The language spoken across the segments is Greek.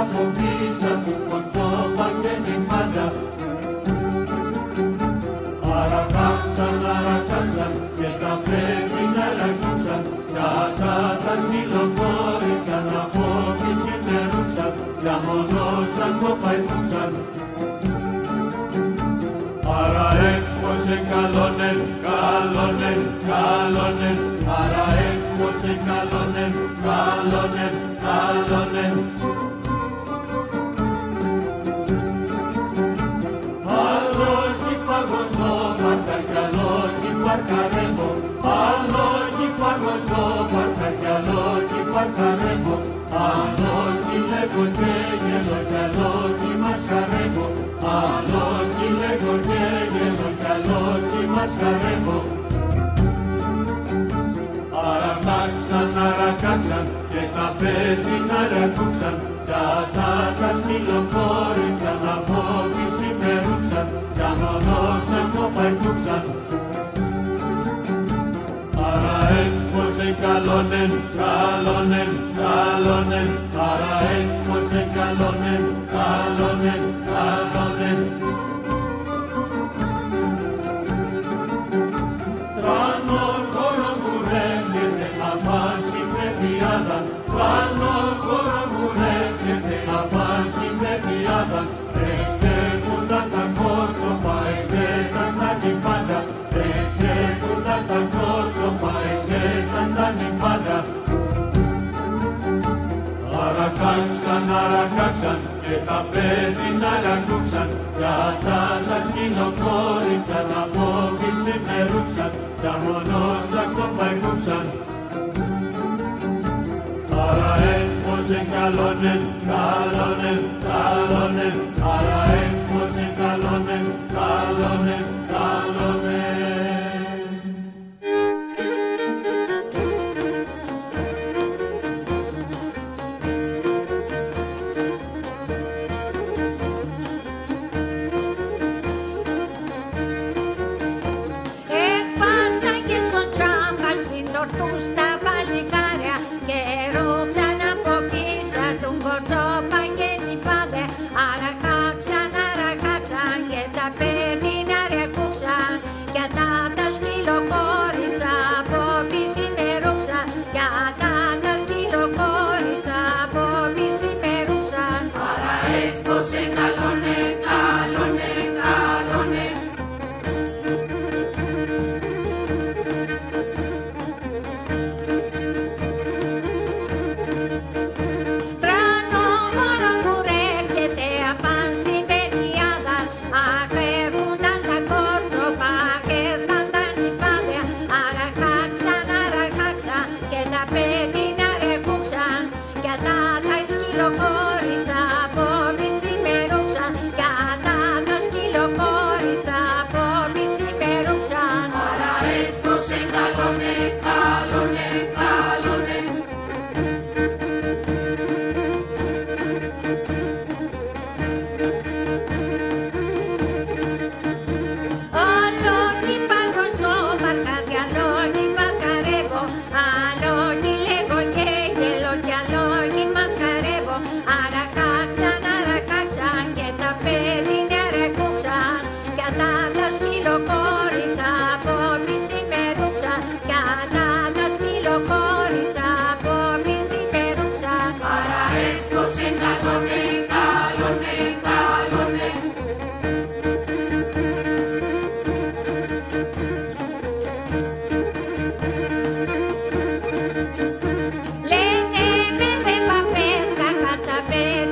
από πίσω του κοτσόπα και τη φάντα. Αρακάξαν και τα πρέπει να ρακούξαν, κατά τα σκυλοκόριτσα να πω τι συμμερούξαν, για μονόσαν το παϊκούξαν. Άρα έξπωσε καλόνεν, καλόνεν, καλόνεν, άρα έξπωσε καλόνεν, καλόνεν, καλόνεν. Αλόγι παγωσό παρκαρκιαλόγι παρκαρεύω, αλόγι παγωσό παρκαρκιαλόγι παρκαρεύω, αλόγι λέγω και γελο κι αλόγι μας χαρεύω, αλόγι λέγω και γελο κι αλόγι μας χαρεύω. Αρακάξαν, αρακάξαν και τα πέτεινα ρακούξαν, κατά τα σκυλοκόριτσα να πω τι συμμερούξαν, για μονόσαν το παϊκούξαν. Άρα έξπωσε καλόνεν, καλόνεν, καλόνεν, άρα έξπωσε καλόνεν, καλόνεν, καλόνεν. Τρανό χώρο μου ρεύγεται να πάσει παιδιάδα, τρανό χώρο μου ρεύγεται να πάσει παιδιάδα, ρευστέχουνταν τα κόρτσοπα, εστέχαν τα νυφάντα, ρευστέχουνταν τα κόρτσοπα, εστέχαν τα νυφάντα. Αρακάξαν, αρακάξαν και τα πέτεινα ρακούξαν, κατά τα σκυλοκόριτσα να πω τι συμμερούξαν, για μονόσαν το παϊκούξαν. Άρα έξπωσε καλόνεν, καλόνεν, καλόνεν, άρα έξπωσε καλόνεν, καλόνεν, καλόνεν. Εκπάσταν και στο τσάμπα συντορτούν στα παλικάρια και ρούξαν από πίσω του κοτσόπα και τη φάδε. Αρακάξαν, αρακάξαν και τα πέτεινα ρεκούξαν, κατά τα σκυλοκόριτσα από πίσω μερούξαν, κατά τα σκυλοκόριτσα από πίσω μερούξαν. Άρα έξπωσε καλόνε, καλόνε, καλόνε. Τρανό μωρό που ρεύγεται απάν συμπεριάδα, αχέρχουνταν τα κόρτσοπα, αχέρχαν τα νυφάδια, αραχάξαν, αραχάξαν και τα πέτεινα ρεκούξαν, κατά τα σκυλοκόριτσα από πίσω μερούξαν, κατά τα σκυλοκόριτσα από πίσω μερούξαν. Άρα έξπωσε καλόνε, καλόνε, καλόνε. Αλόγι παγωσό παρκάρια, αλόγι παρκαρεύω, αλόγι λέγω και γελώ κι αλόγι μας χαρεύω. Αρακάξαν, αρακάξαν και τα πέτεινα ρεκούξαν, κατά τα σκυλοκόριτσα από πίσω μερούξαν, κατά τα σκυλοκόριτσα από πίσω μερούξαν. Άρα έξπωσε καλόνε, καλόνε, καλόνε. Λένε με δε παπές κακά τα παιδιά.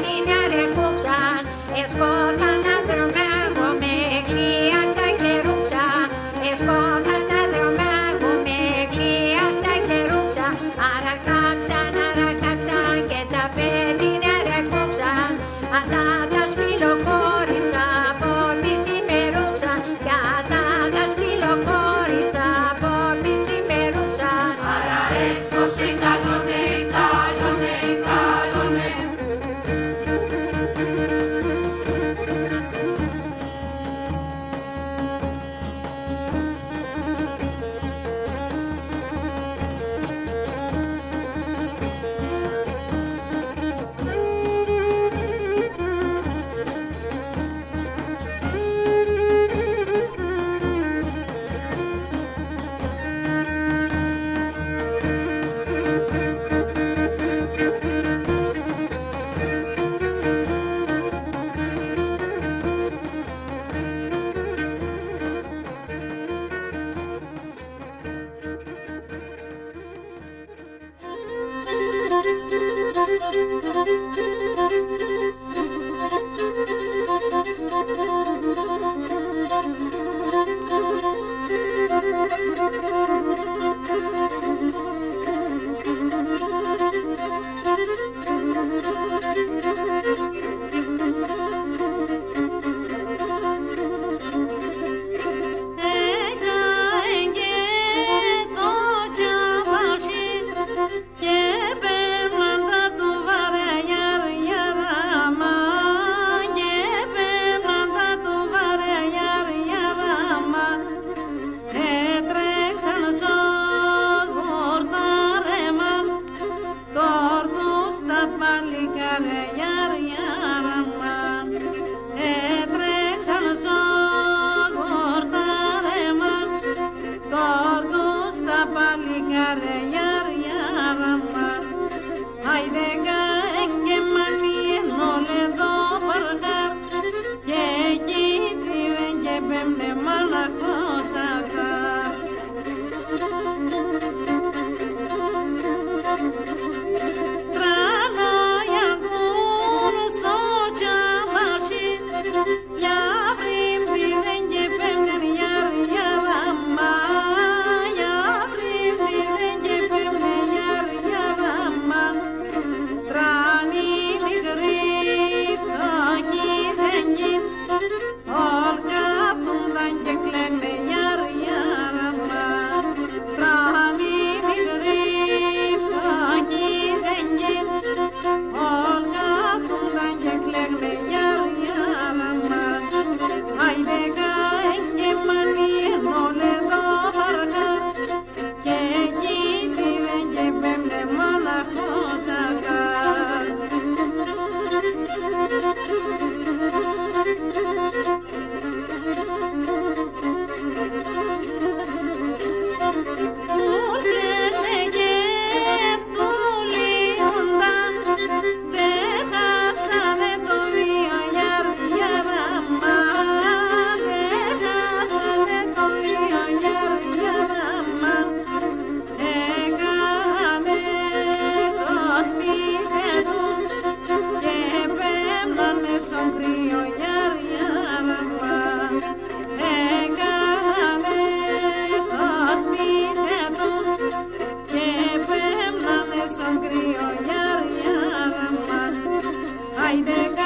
venga